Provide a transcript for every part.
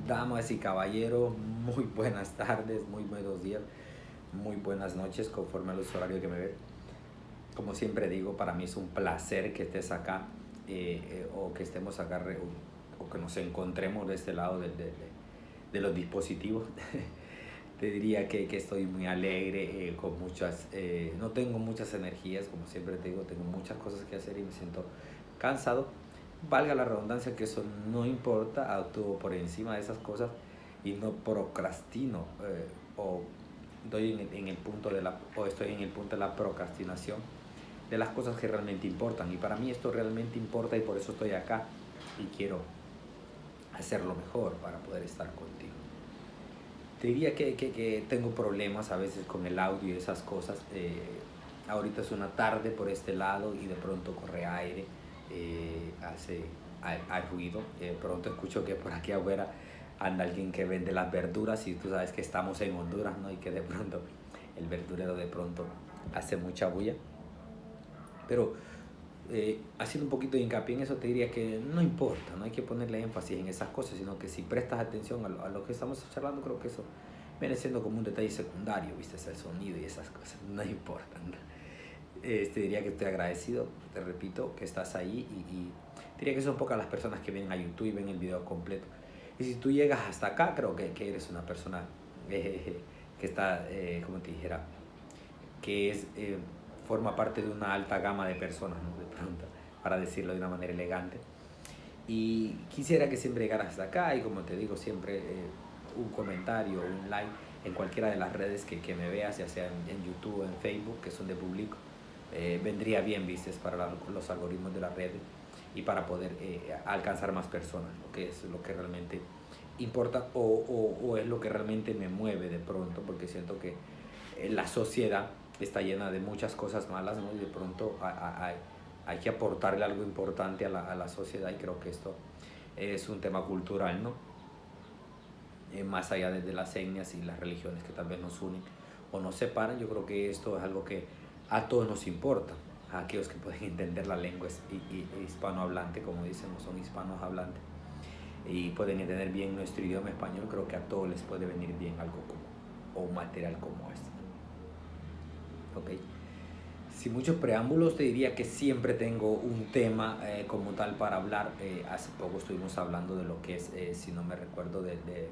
Damas y caballeros, muy buenas tardes, muy buenos días, muy buenas noches, conforme al usuario que me ve. Como siempre digo, para mí es un placer que estés acá o que estemos acá o que nos encontremos de este lado de los dispositivos. Te diría que estoy muy alegre, con muchas, no tengo muchas energías, como siempre te digo, tengo muchas cosas que hacer y me siento cansado. Valga la redundancia que eso no importa, actúo por encima de esas cosas y no procrastino o en el punto o estoy en el punto de la procrastinación de las cosas que realmente importan. Y para mí esto realmente importa y por eso estoy acá y quiero hacerlo mejor para poder estar contigo. Te diría que tengo problemas a veces con el audio y esas cosas. Ahorita es una tarde por este lado y de pronto corre aire, hay ruido. Pronto escucho que por aquí afuera anda alguien que vende las verduras y tú sabes que estamos en Honduras, ¿no? Y que de pronto el verdurero de pronto hace mucha bulla. Pero haciendo un poquito de hincapié en eso, te diría que no importa, no hay que ponerle énfasis en esas cosas, sino que si prestas atención a lo que estamos charlando, creo que eso viene siendo como un detalle secundario, viste, es el sonido y esas cosas, no importan. Te diría que estoy agradecido, te repito, que estás ahí y diría que son pocas las personas que vienen a YouTube y ven el video completo. Y si tú llegas hasta acá, creo que eres una persona que está, como te dijera, que forma parte de una alta gama de personas, ¿no? De pronto, para decirlo de una manera elegante. Y quisiera que siempre llegaras hasta acá y como te digo, siempre un comentario, un like en cualquiera de las redes que me veas, ya sea en YouTube o en Facebook, que es donde publico, vendría bien, vistes, para los algoritmos de las redes y para poder alcanzar más personas, lo que es lo que realmente importa o es lo que realmente me mueve de pronto, porque siento que la sociedad está llena de muchas cosas malas, ¿no? Y de pronto hay que aportarle algo importante a la sociedad y creo que esto es un tema cultural, ¿no? Más allá de las etnias y las religiones que tal vez nos unen o nos separan, yo creo que esto es algo que a todos nos importa, a aquellos que pueden entender la lengua hispanohablante, como dicen, no son hispanos hablantes, y pueden entender bien nuestro idioma español, creo que a todos les puede venir bien algo como, o un material como este. ¿Ok? Sin muchos preámbulos, te diría que siempre tengo un tema como tal para hablar. Hace poco estuvimos hablando de lo que es, si no me recuerdo, de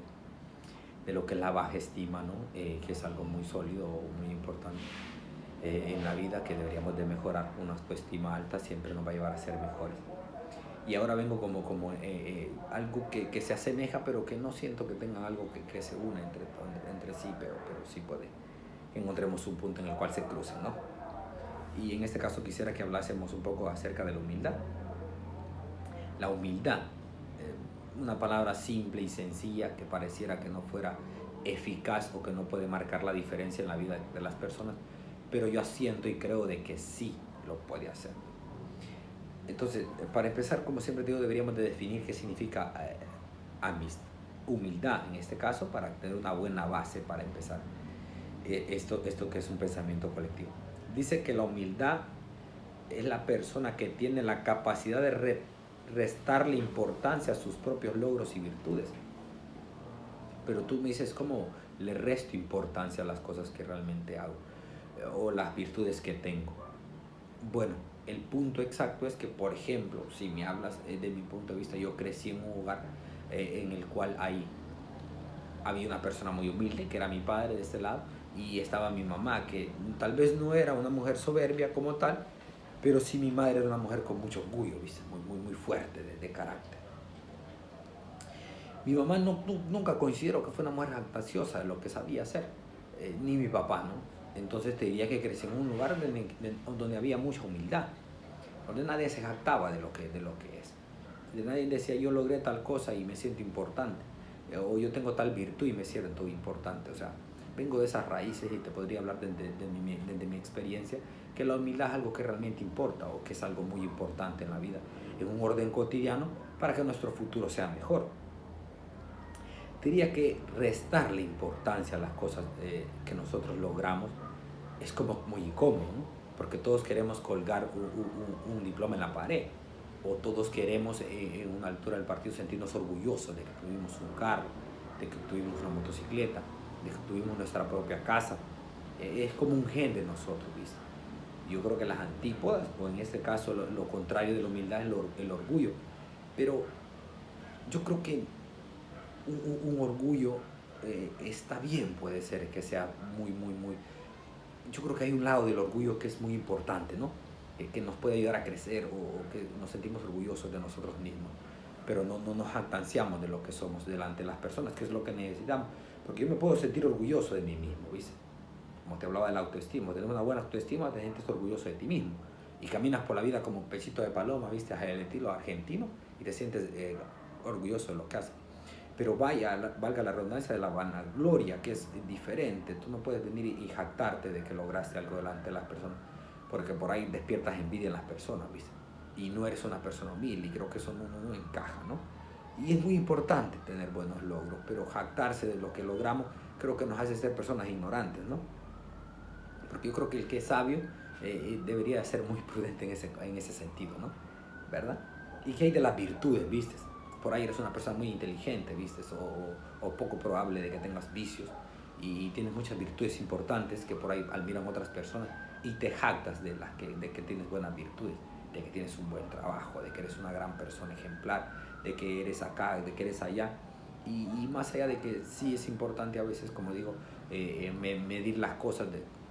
lo que es la baja estima, ¿no? Que es algo muy sólido, muy importante en la vida, que deberíamos de mejorar. Una autoestima alta siempre nos va a llevar a ser mejores. Y ahora vengo como algo que se asemeja, pero que no siento que tengan algo que se une entre sí, pero sí puede que encontremos un punto en el cual se crucen, ¿no? Y en este caso quisiera que hablásemos un poco acerca de la humildad. La humildad, una palabra simple y sencilla que pareciera que no fuera eficaz o que no puede marcar la diferencia en la vida de las personas, pero yo siento y creo de que sí lo puede hacer. Entonces, para empezar, como siempre digo, deberíamos de definir qué significa humildad en este caso, para tener una buena base para empezar esto que es un pensamiento colectivo. Dice que la humildad es la persona que tiene la capacidad de restarle importancia a sus propios logros y virtudes. Pero tú me dices, ¿cómo le resto importancia a las cosas que realmente hago o las virtudes que tengo? Bueno, el punto exacto es que, por ejemplo, si me hablas de mi punto de vista, yo crecí en un hogar en el cual había una persona muy humilde, que era mi padre de este lado, y estaba mi mamá, que tal vez no era una mujer soberbia como tal, pero sí mi madre era una mujer con mucho orgullo, ¿viste? Muy fuerte de carácter. Mi mamá nunca consideró que fue una mujer jactanciosa de lo que sabía hacer, ni mi papá, ¿no? Entonces te diría que crecí en un lugar donde había mucha humildad, donde nadie se jactaba de lo que es. De nadie decía yo logré tal cosa y me siento importante, o yo tengo tal virtud y me siento importante. O sea, vengo de esas raíces y te podría hablar de mi experiencia, que la humildad es algo que realmente importa o que es algo muy importante en la vida, en un orden cotidiano para que nuestro futuro sea mejor. Diría que restarle importancia a las cosas que nosotros logramos es como muy incómodo, ¿no? Porque todos queremos colgar un diploma en la pared, o todos queremos en una altura del partido sentirnos orgullosos de que tuvimos un carro, de que tuvimos una motocicleta, de que tuvimos nuestra propia casa. Es como un gen de nosotros, ¿viste? Yo creo que las antípodas, o en este caso lo contrario de la humildad, es el orgullo. Pero yo creo que un orgullo está bien, puede ser que sea muy. Yo creo que hay un lado del orgullo que es muy importante, ¿no? Que nos puede ayudar a crecer o que nos sentimos orgullosos de nosotros mismos. Pero no nos jactanciamos de lo que somos delante de las personas, que es lo que necesitamos. Porque yo me puedo sentir orgulloso de mí mismo, ¿viste? Como te hablaba de la autoestima, tener una buena autoestima, te sientes orgulloso de ti mismo. Y caminas por la vida como un pechito de paloma, ¿viste? El estilo argentino, y te sientes orgulloso de lo que haces. Pero valga la redundancia de la vanagloria, que es diferente. Tú no puedes venir y jactarte de que lograste algo delante de las personas, porque por ahí despiertas envidia en las personas, ¿viste? Y no eres una persona humilde, y creo que eso no encaja, ¿no? Y es muy importante tener buenos logros, pero jactarse de lo que logramos creo que nos hace ser personas ignorantes, ¿no? Porque yo creo que el que es sabio debería ser muy prudente en ese sentido, ¿no? ¿Verdad? ¿Y qué hay de las virtudes, viste? Por ahí eres una persona muy inteligente, viste, o poco probable de que tengas vicios y tienes muchas virtudes importantes que por ahí admiran otras personas y te jactas de que tienes buenas virtudes, de que tienes un buen trabajo, de que eres una gran persona ejemplar, de que eres acá, de que eres allá. Y más allá de que sí es importante a veces, como digo, medir las cosas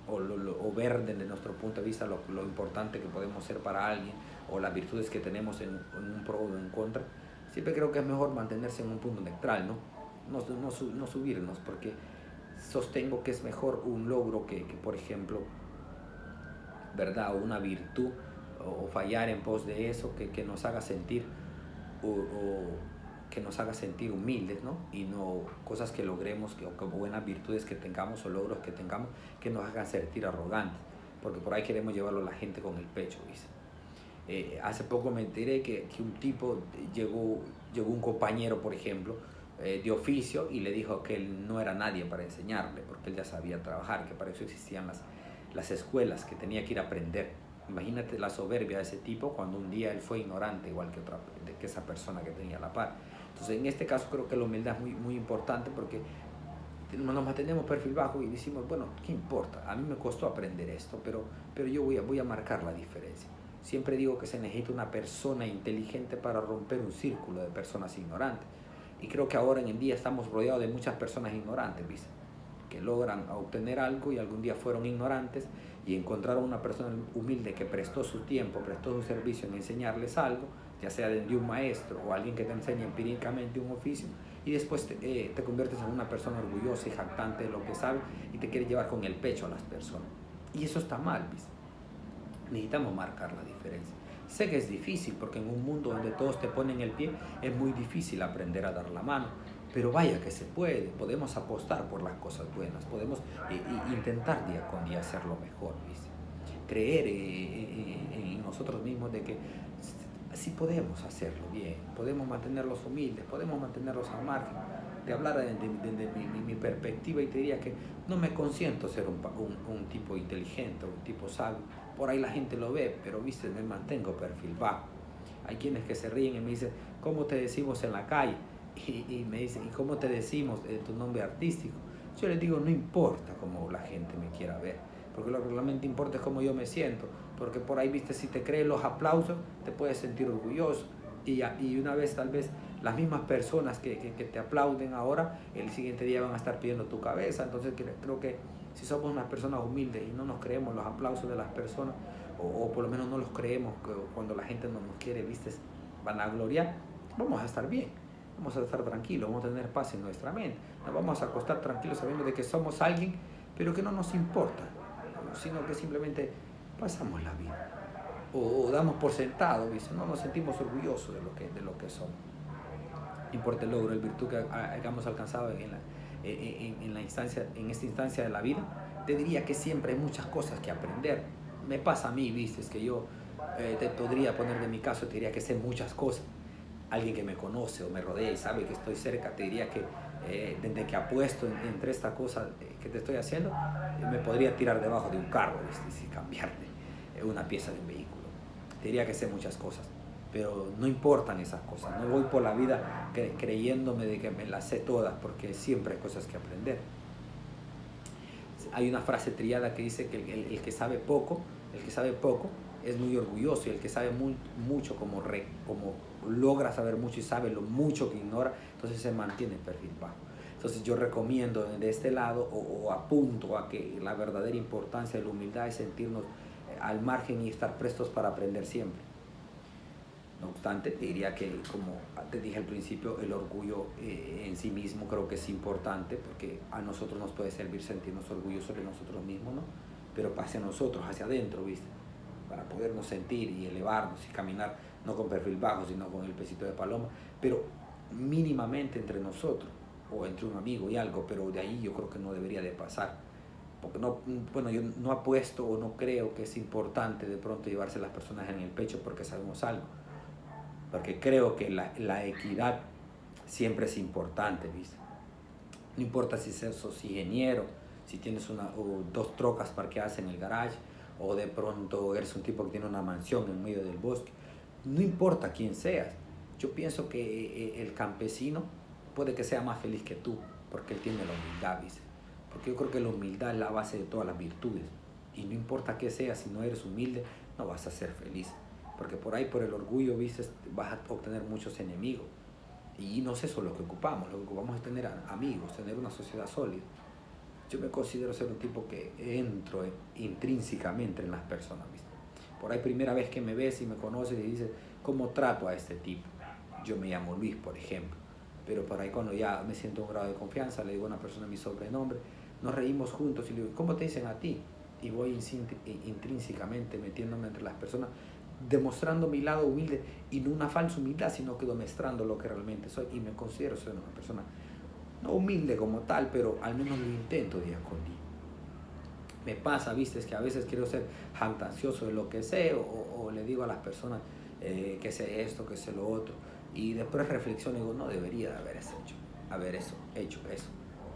o ver desde nuestro punto de vista lo importante que podemos ser para alguien o las virtudes que tenemos en un pro o en contra, siempre creo que es mejor mantenerse en un punto neutral, ¿no? No subirnos, porque sostengo que es mejor un logro que por ejemplo, ¿verdad? O una virtud o fallar en pos de eso que nos haga sentir o que nos haga sentir humildes, ¿no? Y no cosas que logremos o como buenas virtudes que tengamos o logros que tengamos que nos hagan sentir arrogantes, porque por ahí queremos llevarlo a la gente con el pecho, ¿viste? Hace poco me enteré que un tipo llegó un compañero, por ejemplo, de oficio y le dijo que él no era nadie para enseñarle, porque él ya sabía trabajar, que para eso existían las escuelas, que tenía que ir a aprender. Imagínate la soberbia de ese tipo cuando un día él fue ignorante, igual que esa persona que tenía a la par. Entonces, en este caso creo que la humildad es muy importante porque nos mantenemos perfil bajo y decimos, bueno, ¿qué importa? A mí me costó aprender esto, pero yo voy a marcar la diferencia. Siempre digo que se necesita una persona inteligente para romper un círculo de personas ignorantes. Y creo que ahora en el día estamos rodeados de muchas personas ignorantes, ¿viste? Que logran obtener algo y algún día fueron ignorantes y encontraron una persona humilde que prestó su tiempo, prestó su servicio en enseñarles algo, ya sea de un maestro o alguien que te enseñe empíricamente un oficio, y después te conviertes en una persona orgullosa y jactante de lo que sabe y te quiere llevar con el pecho a las personas. Y eso está mal, ¿viste? Necesitamos marcar la diferencia. Sé que es difícil porque en un mundo donde todos te ponen el pie es muy difícil aprender a dar la mano, pero vaya que se puede. Podemos apostar por las cosas buenas, podemos intentar día con día hacerlo mejor, ¿viste? Creer en nosotros mismos de que sí podemos hacerlo bien, podemos mantenerlos humildes, podemos mantenerlos al margen. Te hablara desde mi perspectiva y te diría que no me consiento ser un tipo inteligente, un tipo sabio. Por ahí la gente lo ve, pero viste, me mantengo perfil bajo. Hay quienes que se ríen y me dicen, ¿cómo te decimos en la calle? Y me dicen, ¿y cómo te decimos tu nombre artístico? Yo les digo, no importa cómo la gente me quiera ver, porque lo que realmente importa es cómo yo me siento, porque por ahí, viste, si te creen los aplausos, te puedes sentir orgulloso. Y una vez, tal vez, las mismas personas que te aplauden ahora, el siguiente día van a estar pidiendo tu cabeza. Entonces creo que si somos unas personas humildes y no nos creemos los aplausos de las personas, o por lo menos no los creemos cuando la gente no nos quiere, viste, van a gloriar, vamos a estar bien, vamos a estar tranquilos, vamos a tener paz en nuestra mente, nos vamos a acostar tranquilos sabiendo de que somos alguien, pero que no nos importa, sino que simplemente pasamos la vida. O damos por sentado, ¿viste? No nos sentimos orgullosos de lo que somos. No importa el logro, el virtud que hayamos alcanzado en esta instancia de la vida, te diría que siempre hay muchas cosas que aprender. Me pasa a mí, ¿viste? Es que yo te podría poner de mi caso, te diría que sé muchas cosas. Alguien que me conoce o me rodea y sabe que estoy cerca, te diría que desde que apuesto entre esta cosa que te estoy haciendo, me podría tirar debajo de un carro, ¿viste? Y cambiarte una pieza de un vehículo. Te diría que sé muchas cosas, pero no importan esas cosas. No voy por la vida creyéndome de que me las sé todas, porque siempre hay cosas que aprender. Hay una frase trillada que dice que el que sabe poco, es muy orgulloso, y el que sabe mucho, como logra saber mucho y sabe lo mucho que ignora, entonces se mantiene en perfil bajo. Entonces yo recomiendo de este lado, o apunto a que la verdadera importancia de la humildad es sentirnos al margen y estar prestos para aprender siempre. No obstante, te diría que, como te dije al principio, el orgullo en sí mismo creo que es importante, porque a nosotros nos puede servir sentirnos orgullosos de nosotros mismos, ¿no? Pero hacia nosotros, hacia adentro, ¿viste? Para podernos sentir y elevarnos y caminar, no con perfil bajo, sino con el pesito de paloma, pero mínimamente entre nosotros, o entre un amigo y algo, pero de ahí yo creo que no debería de pasar. Porque no, bueno, yo no apuesto o no creo que es importante de pronto llevarse a las personas en el pecho porque sabemos algo, porque creo que la equidad siempre es importante, ¿viste? No importa si sos ingeniero, si tienes o dos trocas parqueadas en el garage, o de pronto eres un tipo que tiene una mansión en medio del bosque. No importa quién seas. Yo pienso que el campesino puede que sea más feliz que tú, porque él tiene la humildad, ¿viste? Porque yo creo que la humildad es la base de todas las virtudes. Y no importa qué seas, si no eres humilde, no vas a ser feliz. Porque por ahí, por el orgullo, ¿viste? Vas a obtener muchos enemigos. Y no es eso lo que ocupamos es tener amigos, tener una sociedad sólida. Yo me considero ser un tipo que entro intrínsecamente en las personas, ¿viste? Por ahí primera vez que me ves y me conoces y dices, ¿cómo trato a este tipo? Yo me llamo Luis, por ejemplo. Pero por ahí cuando ya me siento un grado de confianza, le digo a una persona mi sobrenombre, nos reímos juntos y le digo, ¿cómo te dicen a ti? Y voy intrínsecamente metiéndome entre las personas, demostrando mi lado humilde, y no una falsa humildad, sino que demostrando lo que realmente soy, y me considero ser una persona no humilde como tal, pero al menos lo intento día con día. Me pasa, viste, es que a veces quiero ser jactancioso de lo que sé, o le digo a las personas que sé esto, que sé lo otro, y después reflexiono y digo, no debería de haber hecho eso.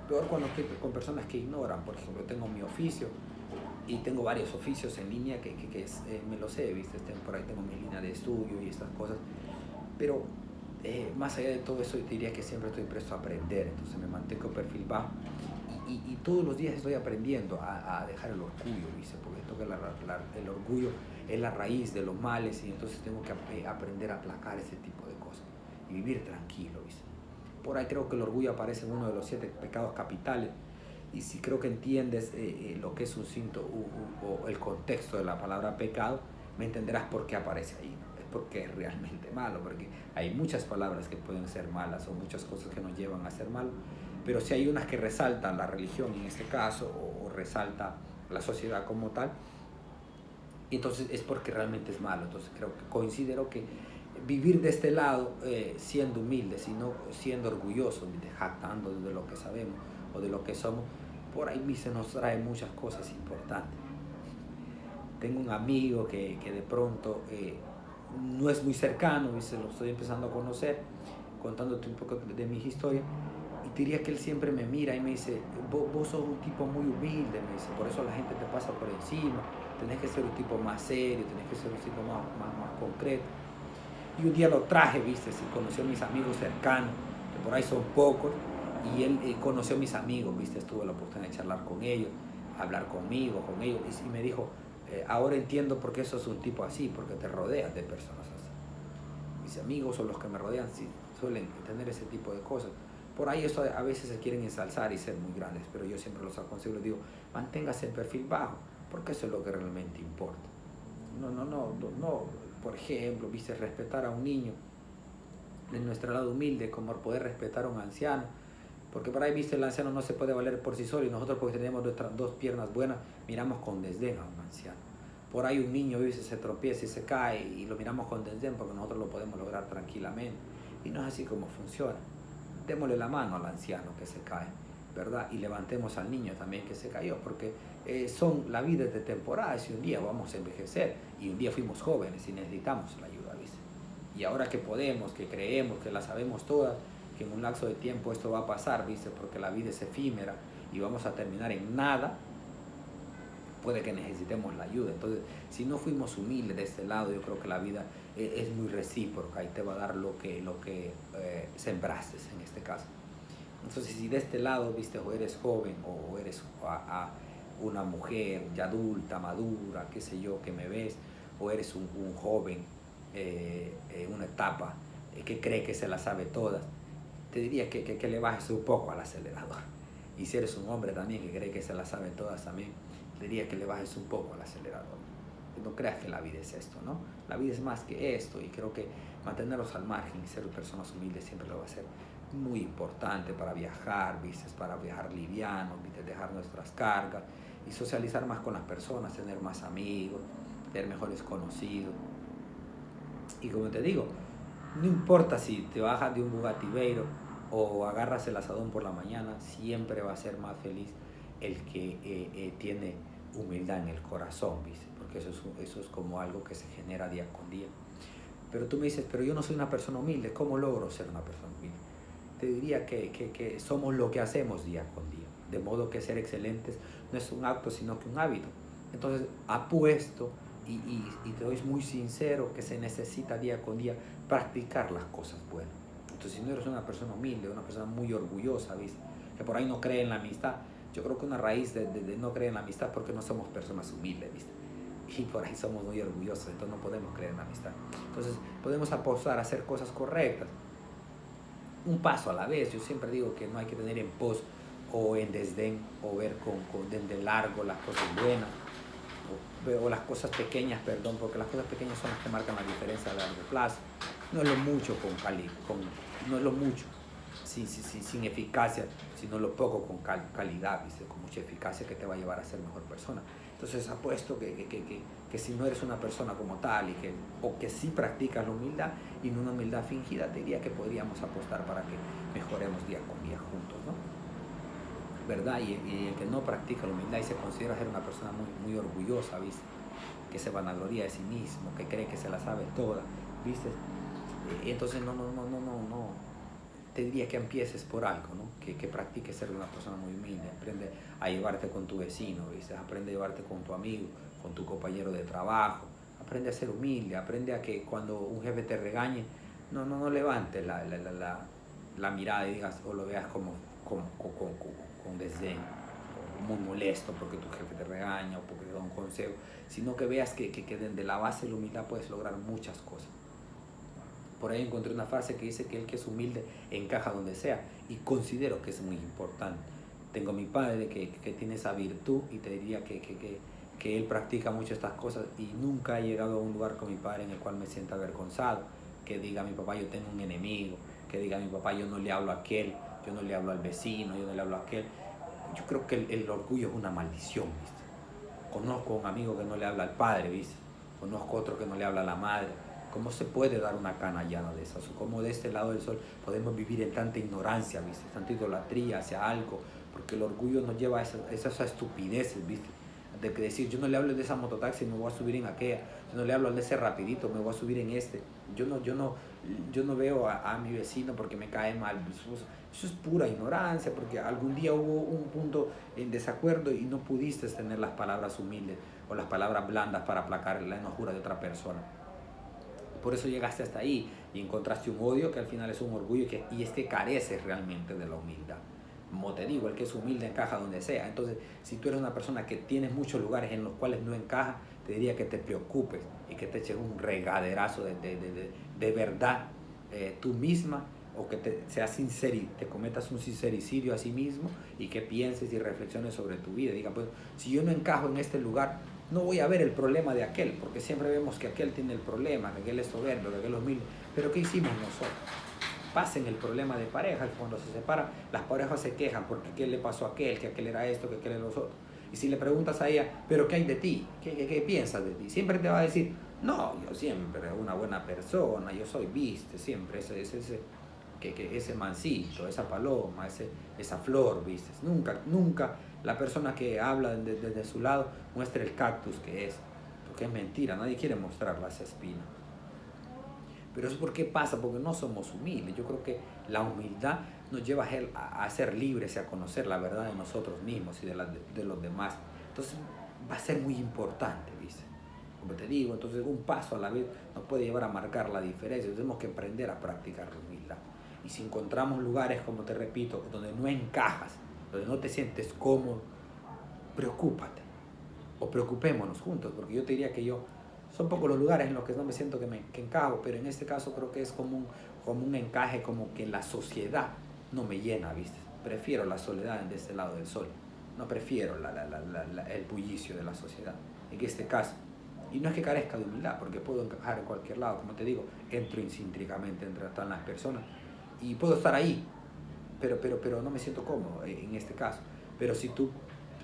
Peor cuando estoy con personas que ignoran. Por ejemplo, tengo mi oficio, y tengo varios oficios en línea que me lo sé, ¿viste? Por ahí tengo mi línea de estudio y estas cosas, pero más allá de todo eso, yo diría que siempre estoy presto a aprender, entonces me mantengo perfil bajo, y todos los días estoy aprendiendo a dejar el orgullo, ¿viste? Porque el orgullo es la raíz de los males, y entonces tengo que aprender a aplacar ese tipo de cosas y vivir tranquilo, ¿viste? Por ahí creo que el orgullo aparece en uno de los 7 pecados capitales. Y si creo que entiendes lo que es un cinto o el contexto de la palabra pecado, me entenderás por qué aparece ahí. Es porque es realmente malo, porque hay muchas palabras que pueden ser malas, o muchas cosas que nos llevan a ser malos, pero si hay unas que resaltan la religión en este caso, o resalta la sociedad como tal, entonces es porque realmente es malo. Entonces considero que vivir de este lado, siendo humildes, sino siendo orgullosos, jactando de lo que sabemos o de lo que somos, por ahí se nos trae muchas cosas importantes. Tengo un amigo que de pronto no es muy cercano, y se lo estoy empezando a conocer, contándote un poco de mis historias, y te diría que él siempre me mira y me dice, vos sos un tipo muy humilde, me dice, por eso la gente te pasa por encima, tenés que ser un tipo más serio, tenés que ser un tipo más concreto. Y un día lo traje, viste, conoció a mis amigos cercanos, que por ahí son pocos, y él conoció a mis amigos, viste, tuve la oportunidad de charlar con ellos, hablar conmigo, con ellos, y me dijo, ahora entiendo por qué sos un tipo así, porque te rodeas de personas así. Mis amigos o los que me rodean sí suelen tener ese tipo de cosas. Por ahí esto a veces se quieren ensalzar y ser muy grandes, pero yo siempre los aconsejo, les digo, manténgase el perfil bajo, porque eso es lo que realmente importa. No, por ejemplo, viste, respetar a un niño de nuestro lado humilde, como poder respetar a un anciano, porque por ahí, viste, el anciano no se puede valer por sí solo, y nosotros, porque tenemos nuestras 2 piernas buenas, miramos con desdén a un anciano. Por ahí un niño, viste, se tropieza y se cae, y lo miramos con desdén porque nosotros lo podemos lograr tranquilamente, y no es así como funciona. Démosle la mano al anciano que se cae, ¿verdad? Y levantemos al niño también que se cayó, porque la vida es de temporadas, y un día vamos a envejecer, y un día fuimos jóvenes y necesitamos la ayuda, ¿viste? Y ahora que podemos, que creemos, que la sabemos todas, que en un lapso de tiempo esto va a pasar, ¿viste? Porque la vida es efímera y vamos a terminar en nada. puede que necesitemos la ayuda. Entonces, si no fuimos humildes de este lado, yo creo que la vida es muy recíproca y te va a dar lo que sembraste en este caso. Entonces, si de este lado, viste, o eres joven o eres una mujer ya adulta, madura, qué sé yo, que me ves, o eres un joven en una etapa que cree que se la sabe todas, te diría que le bajes un poco al acelerador. Y si eres un hombre también que cree que se la sabe todas también, te diría que le bajes un poco al acelerador. No creas que la vida es esto, ¿no? La vida es más que esto, y creo que mantenerlos al margen y ser personas humildes siempre lo va a ser muy importante para viajar, ¿viste? Para viajar liviano, ¿viste? Dejar nuestras cargas y socializar más con las personas, tener más amigos, tener mejores conocidos. Y como te digo, no importa si te bajas de un Bugatti Veyron o agarras el asadón por la mañana, siempre va a ser más feliz el que tiene humildad en el corazón, ¿viste? Porque eso es como algo que se genera día con día. Pero tú me dices, pero yo no soy una persona humilde, ¿cómo logro ser una persona humilde? Te diría que somos lo que hacemos día con día, de modo que ser excelentes no es un acto, sino que un hábito. Entonces, apuesto y te doy muy sincero que se necesita día con día practicar las cosas buenas. Entonces, si no eres una persona humilde, una persona muy orgullosa, ¿viste? Que por ahí no cree en la amistad, yo creo que una raíz de no creer en la amistad es porque no somos personas humildes, ¿viste? Y por ahí somos muy orgullosos, entonces no podemos creer en la amistad. Entonces, podemos apostar a hacer cosas correctas, un paso a la vez. Yo siempre digo que no hay que tener en pos o en desdén o ver desde largo las cosas buenas o las cosas pequeñas, perdón, porque las cosas pequeñas son las que marcan la diferencia a largo plazo. No es lo mucho no es lo mucho sin eficacia, sino lo poco con calidad, ¿viste? Con mucha eficacia, que te va a llevar a ser mejor persona. Entonces apuesto que si no eres una persona como tal o que sí practicas la humildad y no una humildad fingida, te diría que podríamos apostar para que mejoremos día con día juntos, ¿no? ¿Verdad? Y el que no practica la humildad y se considera ser una persona muy orgullosa, ¿viste? Que se vanagloria de sí mismo, que cree que se la sabe toda, ¿viste? Entonces no, te diría que empieces por algo, ¿no? Que practiques ser una persona muy humilde. Aprende a llevarte con tu vecino, ¿viste? Aprende a llevarte con tu amigo, con tu compañero de trabajo. Aprende a ser humilde, aprende a que cuando un jefe te regañe, no levantes la mirada y digas o lo veas con desdén, muy molesto porque tu jefe te regaña o porque te da un consejo, sino que veas que desde la base de la humildad puedes lograr muchas cosas. Por ahí encontré una frase que dice que el que es humilde encaja donde sea, y considero que es muy importante. Tengo a mi padre que tiene esa virtud, y te diría que él practica mucho estas cosas, y nunca he llegado a un lugar con mi padre en el cual me sienta avergonzado, que diga a mi papá yo tengo un enemigo, que diga a mi papá yo no le hablo a aquel, yo no le hablo al vecino, yo no le hablo a aquel. Yo creo que el orgullo es una maldición, ¿viste? Conozco a un amigo que no le habla al padre, ¿viste? Conozco a otro que no le habla a la madre. ¿Cómo se puede dar una canallada de esas? ¿Cómo de este lado del sol podemos vivir en tanta ignorancia, ¿viste? Tanta idolatría hacia algo? Porque el orgullo nos lleva a esas estupideces, ¿viste? De que decir, yo no le hablo de esa mototaxi, me voy a subir en aquella. Yo no le hablo de ese rapidito, me voy a subir en este. Yo no veo a mi vecino porque me cae mal. Eso es pura ignorancia, porque algún día hubo un punto en desacuerdo y no pudiste tener las palabras humildes o las palabras blandas para aplacar la enojura de otra persona. Por eso llegaste hasta ahí y encontraste un odio que al final es un orgullo y es que careces realmente de la humildad. Como te digo, el que es humilde encaja donde sea. Entonces, si tú eres una persona que tienes muchos lugares en los cuales no encaja, te diría que te preocupes y que te eches un regaderazo de verdad tú misma, o que te cometas un sincericidio a sí mismo y que pienses y reflexiones sobre tu vida. Diga, pues, si yo no encajo en este lugar, no voy a ver el problema de aquel, porque siempre vemos que aquel tiene el problema, que aquel es soberbio, que aquel es humilde. Pero ¿qué hicimos nosotros? Pasen el problema de pareja, y cuando se separan, las parejas se quejan porque qué le pasó a aquel, que aquel era esto, que aquel era lo otro. Y si le preguntas a ella, ¿pero qué hay de ti? ¿Qué piensas de ti? Siempre te va a decir, no, yo siempre una buena persona, yo soy, viste, siempre ese mancito, esa paloma, esa flor, viste. Nunca la persona que habla desde su lado muestra el cactus que es, porque es mentira, nadie quiere mostrar las espinas. Pero eso ¿por qué pasa? Porque no somos humildes. Yo creo que la humildad nos lleva a ser libres y a conocer la verdad de nosotros mismos y de los demás. Entonces, va a ser muy importante, ¿viste? Como te digo, entonces un paso a la vez nos puede llevar a marcar la diferencia. Tenemos que aprender a practicar la humildad. Y si encontramos lugares, como te repito, donde no encajas, donde no te sientes cómodo, preocúpate o preocupémonos juntos, porque yo te diría que son pocos los lugares en los que no me siento que encajo, pero en este caso creo que es como un encaje, como que la sociedad no me llena, ¿viste? Prefiero la soledad de este lado del sol, no prefiero el bullicio de la sociedad, en este caso. Y no es que carezca de humildad, porque puedo encajar en cualquier lado, como te digo, entro intrínseamente entre todas las personas y puedo estar ahí, pero no me siento cómodo en este caso. Pero si tú,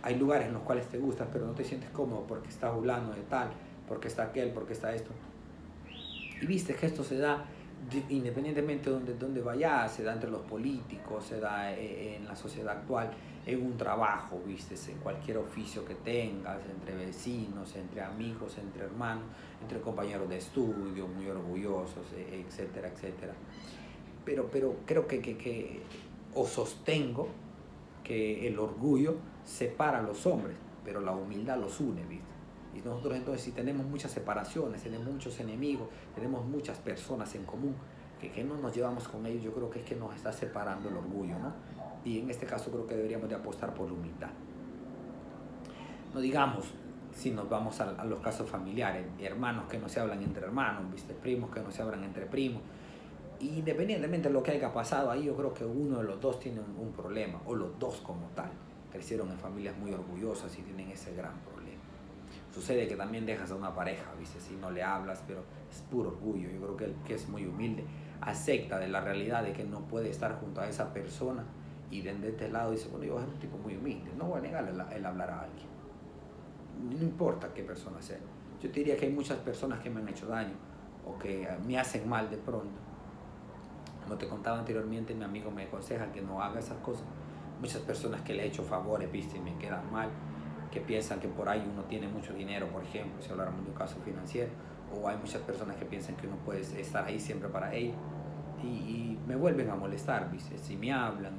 hay lugares en los cuales te gustas, pero no te sientes cómodo porque está fulano de tal, porque está aquel, porque está esto. Y viste que esto se da independientemente de donde vayas, se da entre los políticos, se da en la sociedad actual, en un trabajo, viste, en cualquier oficio que tengas, entre vecinos, entre amigos, entre hermanos, entre compañeros de estudio, muy orgullosos, etcétera, etcétera. Pero creo que o sostengo que el orgullo separa a los hombres, pero la humildad los une, ¿viste? Y nosotros entonces si tenemos muchas separaciones, tenemos muchos enemigos, tenemos muchas personas en común, que no nos llevamos con ellos, yo creo que es que nos está separando el orgullo, ¿no? Y en este caso creo que deberíamos de apostar por la humildad. No digamos, si nos vamos a los casos familiares, hermanos que no se hablan entre hermanos, ¿viste? Primos que no se hablan entre primos. Independientemente de lo que haya pasado ahí, yo creo que uno de los dos tiene un problema, o los dos como tal. Crecieron en familias muy orgullosas y tienen ese gran problema. Sucede que también dejas a una pareja, ¿viste? Si no le hablas, pero es puro orgullo. Yo creo que el que es muy humilde acepta de la realidad de que no puede estar junto a esa persona y de este lado dice, bueno, yo soy un tipo muy humilde, no voy a negarle el hablar a alguien. No importa qué persona sea. Yo te diría que hay muchas personas que me han hecho daño o que me hacen mal de pronto. Como te contaba anteriormente, mi amigo me aconseja que no haga esas cosas. Muchas personas que le he hecho favores, viste, y me quedan mal, que piensan que por ahí uno tiene mucho dinero, por ejemplo, si habláramos de un caso financiero, o hay muchas personas que piensan que uno puede estar ahí siempre para ellos, y me vuelven a molestar, viste, si me hablan,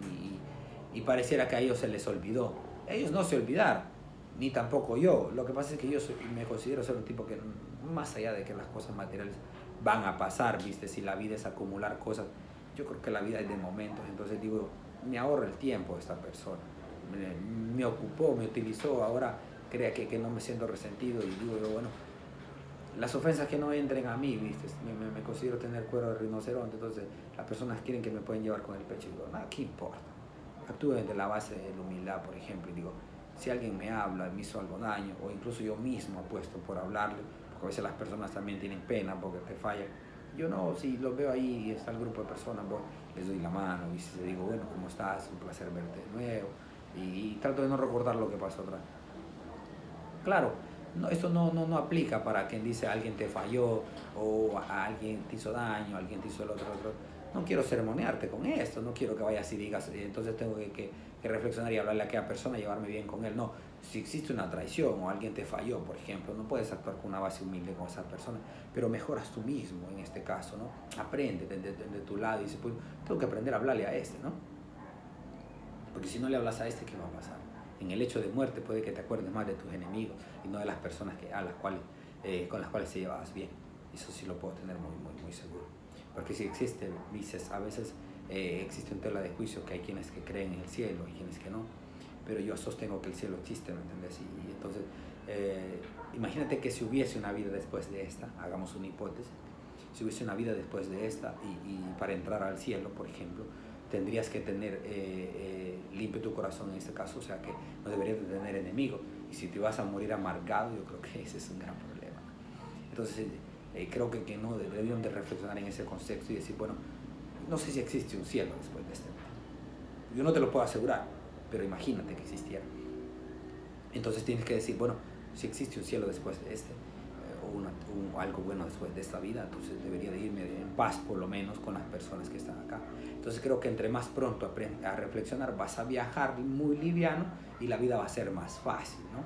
y pareciera que a ellos se les olvidó. Ellos no se olvidaron, ni tampoco yo. Lo que pasa es que yo me considero ser un tipo que, más allá de que las cosas materiales van a pasar, viste, si la vida es acumular cosas, yo creo que la vida es de momentos, entonces digo, me ahorra el tiempo de esta persona, me ocupó, me utilizó, ahora crea que no me siento resentido y digo yo, bueno, las ofensas que no entren a mí, ¿viste? Me considero tener cuero de rinoceronte, entonces las personas quieren que me pueden llevar con el pecho y digo, nada, ¿qué importa? Actúen de la base de la humildad, por ejemplo, y digo, si alguien me habla, me hizo algo daño, o incluso yo mismo apuesto por hablarle, porque a veces las personas también tienen pena porque te fallan. Yo no, si los veo ahí y está el grupo de personas, bueno, les doy la mano y si les digo, bueno, ¿cómo estás? Un placer verte de nuevo. Y trato de no recordar lo que pasó atrás. Claro, no, esto no aplica para quien dice alguien te falló o a alguien te hizo daño, alguien te hizo el otro. No quiero sermonearte con esto, no quiero que vayas y digas, entonces tengo que reflexionar y hablarle a aquella persona y llevarme bien con él. No, si existe una traición o alguien te falló, por ejemplo, no puedes actuar con una base humilde con esa persona, pero mejoras tú mismo en este caso, ¿no? Aprende de tu lado y dices, pues tengo que aprender a hablarle a este, ¿no? Porque si no le hablas a este, ¿qué va a pasar? En el hecho de muerte puede que te acuerdes más de tus enemigos y no de las personas con las cuales te llevabas bien. Eso sí lo puedo tener muy seguro. Porque si existe, dices, a veces existe un tela de juicio que hay quienes que creen en el cielo y quienes que no. Pero yo sostengo que el cielo existe, ¿me entiendes? Y entonces, imagínate que si hubiese una vida después de esta, hagamos una hipótesis, si hubiese una vida después de esta y para entrar al cielo, por ejemplo, tendrías que tener limpio tu corazón en este caso, o sea que no deberías de tener enemigos. Y si te vas a morir amargado, yo creo que ese es un gran problema. Entonces, creo que no deberían de reflexionar en ese concepto y decir, bueno, no sé si existe un cielo después de este. Yo no te lo puedo asegurar, pero imagínate que existiera. Entonces tienes que decir, bueno, si existe un cielo después de este, o algo bueno después de esta vida, entonces debería de irme en paz por lo menos con las personas que están acá. Entonces creo que entre más pronto aprendes a reflexionar, vas a viajar muy liviano y la vida va a ser más fácil, ¿no?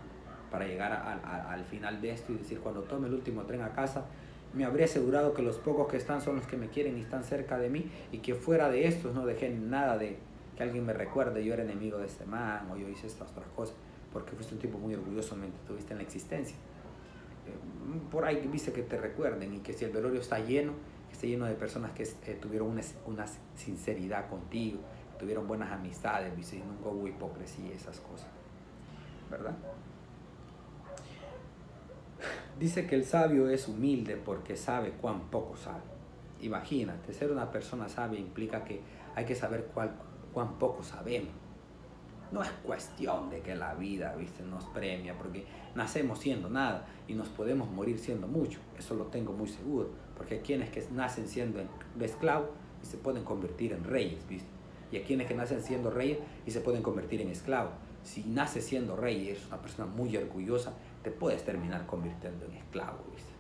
Para llegar al final de esto y decir, cuando tome el último tren a casa, me habría asegurado que los pocos que están son los que me quieren y están cerca de mí, y que fuera de estos no dejé nada de que alguien me recuerde, yo era enemigo de este man o yo hice estas otras cosas. porque fuiste un tipo muy orgulloso mientras estuviste en la existencia. Por ahí viste que te recuerden, y que si el velorio está lleno, que esté lleno de personas que tuvieron una sinceridad contigo, tuvieron buenas amistades, ¿viste? Y nunca hubo hipocresía y esas cosas, ¿verdad? Dice que el sabio es humilde porque sabe cuán poco sabe. Imagínate, ser una persona sabia implica que hay que saber cuán poco sabemos. No es cuestión de que la vida, ¿viste?, nos premia, porque nacemos siendo nada y nos podemos morir siendo mucho. Eso lo tengo muy seguro, porque hay quienes que nacen siendo esclavos y se pueden convertir en reyes, ¿viste? Y hay quienes que nacen siendo reyes y se pueden convertir en esclavos. Si naces siendo rey y eres una persona muy orgullosa, te puedes terminar convirtiendo en esclavo, ¿viste?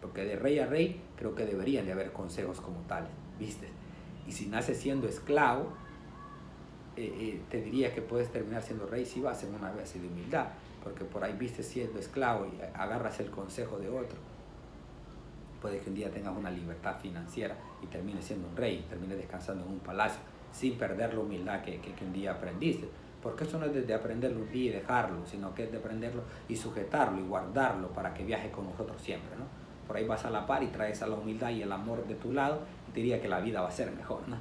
Porque de rey a rey creo que deberían de haber consejos como tales, ¿viste? Y si naces siendo esclavo, te diría que puedes terminar siendo rey si vas en una base de humildad, porque por ahí viste siendo esclavo y agarras el consejo de otro. Puede que un día tengas una libertad financiera y termines siendo un rey, termines descansando en un palacio, sin perder la humildad que un día aprendiste. Porque eso no es de aprenderlo un día y dejarlo, sino que es de aprenderlo y sujetarlo y guardarlo para que viaje con nosotros siempre, ¿no? Por ahí vas a la par y traes a la humildad y el amor de tu lado, y te diría que la vida va a ser mejor, ¿no?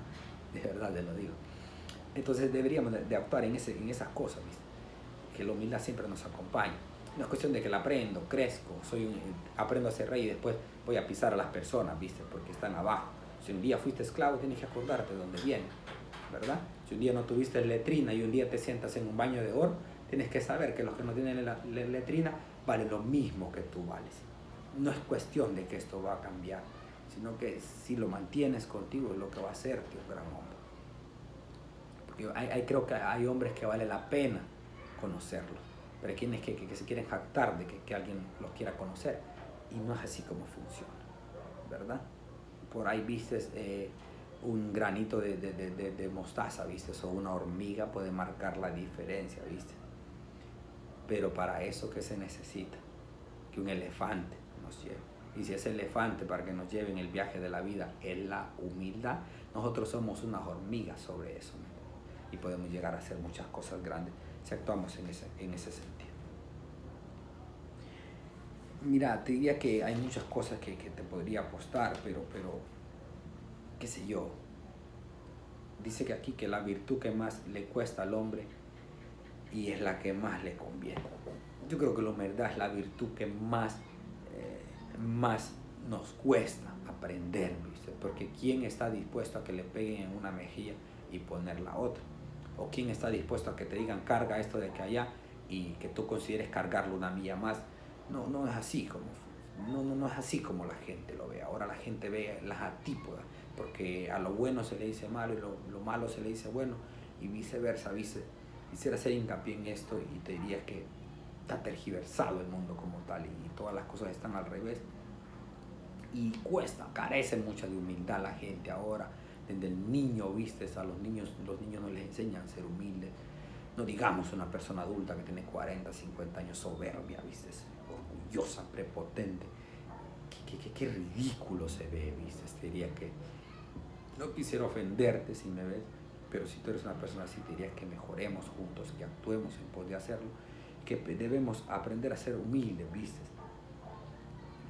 De verdad te lo digo. Entonces deberíamos de actuar en esas cosas, ¿viste? Que la humildad siempre nos acompaña. No es cuestión de que la aprendo, crezco, aprendo a ser rey y después voy a pisar a las personas, ¿viste? Porque están abajo. Si un día fuiste esclavo, tienes que acordarte de dónde vienes, ¿verdad? Si un día no tuviste letrina y un día te sientas en un baño de oro, tienes que saber que los que no tienen la letrina valen lo mismo que tú vales. No es cuestión de que esto va a cambiar, sino que si lo mantienes contigo es lo que va a hacerte un gran hombre. Porque creo que hay hombres que vale la pena conocerlos, pero hay quienes que se quieren jactar de que alguien los quiera conocer, y no es así como funciona, ¿verdad? Por ahí vistes un granito de mostaza, ¿viste? O una hormiga puede marcar la diferencia, ¿viste? Pero para eso, ¿qué se necesita? Que un elefante nos lleve. Y si ese elefante, para que nos lleve en el viaje de la vida, es la humildad, nosotros somos unas hormigas sobre eso, ¿no? Y podemos llegar a hacer muchas cosas grandes si actuamos en ese sentido. Mira, te diría que hay muchas cosas que te podría apostar, pero qué sé yo. Dice que aquí que la virtud que más le cuesta al hombre y es la que más le conviene. Yo creo que la humildad es la virtud que más nos cuesta aprender, ¿viste? Porque ¿quién está dispuesto a que le peguen en una mejilla y poner la otra? ¿O quién está dispuesto a que te digan carga esto de que allá y que tú consideres cargarlo una milla más? No es así no es así como la gente lo ve. Ahora la gente ve las antípodas, porque a lo bueno se le dice malo y lo malo se le dice bueno, y viceversa, ¿viste? Quisiera hacer hincapié en esto y te diría que está tergiversado el mundo como tal y todas las cosas están al revés. Y carece mucho de humildad la gente ahora. Desde el niño, ¿viste? A los niños no les enseñan a ser humildes. No digamos una persona adulta que tiene 40, 50 años, soberbia, ¿viste? Orgullosa, prepotente. Qué ridículo se ve, ¿viste? Te diría que no quisiera ofenderte si me ves, pero si tú eres una persona así, te diría que mejoremos juntos, que actuemos en pos de hacerlo, que debemos aprender a ser humildes, ¿viste?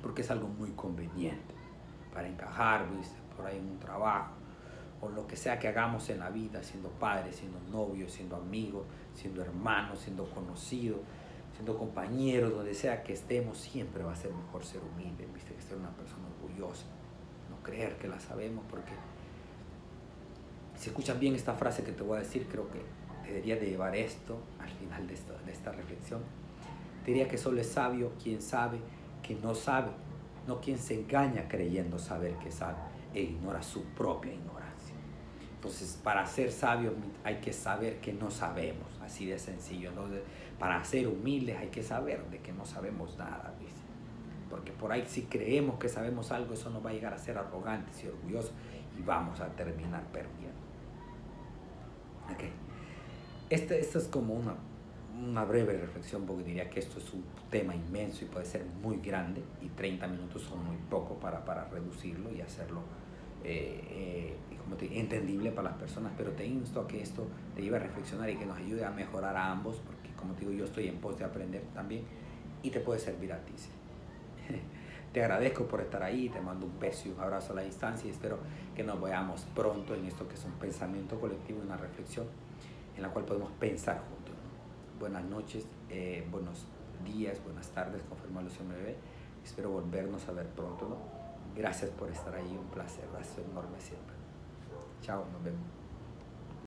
Porque es algo muy conveniente para encajar, ¿viste? Por ahí en un trabajo, o lo que sea que hagamos en la vida, siendo padres, siendo novios, siendo amigos, siendo hermanos, siendo conocidos, siendo compañeros, donde sea que estemos, siempre va a ser mejor ser humilde, ¿viste? Que ser una persona orgullosa, no creer que la sabemos, porque si escuchas bien esta frase que te voy a decir, creo que debería de llevar esto al final de esta reflexión. Te diría que solo es sabio quien sabe que no sabe, no quien se engaña creyendo saber que sabe e ignora su propia ignorancia. Entonces, para ser sabios hay que saber que no sabemos, así de sencillo. Entonces, para ser humildes hay que saber de que no sabemos nada, ¿viste? Porque por ahí si creemos que sabemos algo, eso nos va a llegar a ser arrogantes y orgullosos y vamos a terminar perdiendo. Okay. Esto es como una breve reflexión, porque diría que esto es un tema inmenso y puede ser muy grande y 30 minutos son muy poco para reducirlo y hacerlo entendible para las personas, pero te insto a que esto te lleve a reflexionar y que nos ayude a mejorar a ambos, porque como te digo, yo estoy en pos de aprender también y te puede servir a ti. ¿Sí? Te agradezco por estar ahí, te mando un beso y un abrazo a la distancia y espero que nos veamos pronto en esto que es un pensamiento colectivo, una reflexión en la cual podemos pensar juntos, ¿no? Buenas noches, buenos días, buenas tardes, conforme lo se me ve. Espero volvernos a ver pronto, ¿no? Gracias por estar ahí, un placer, abrazo enorme siempre. Chao, nos vemos.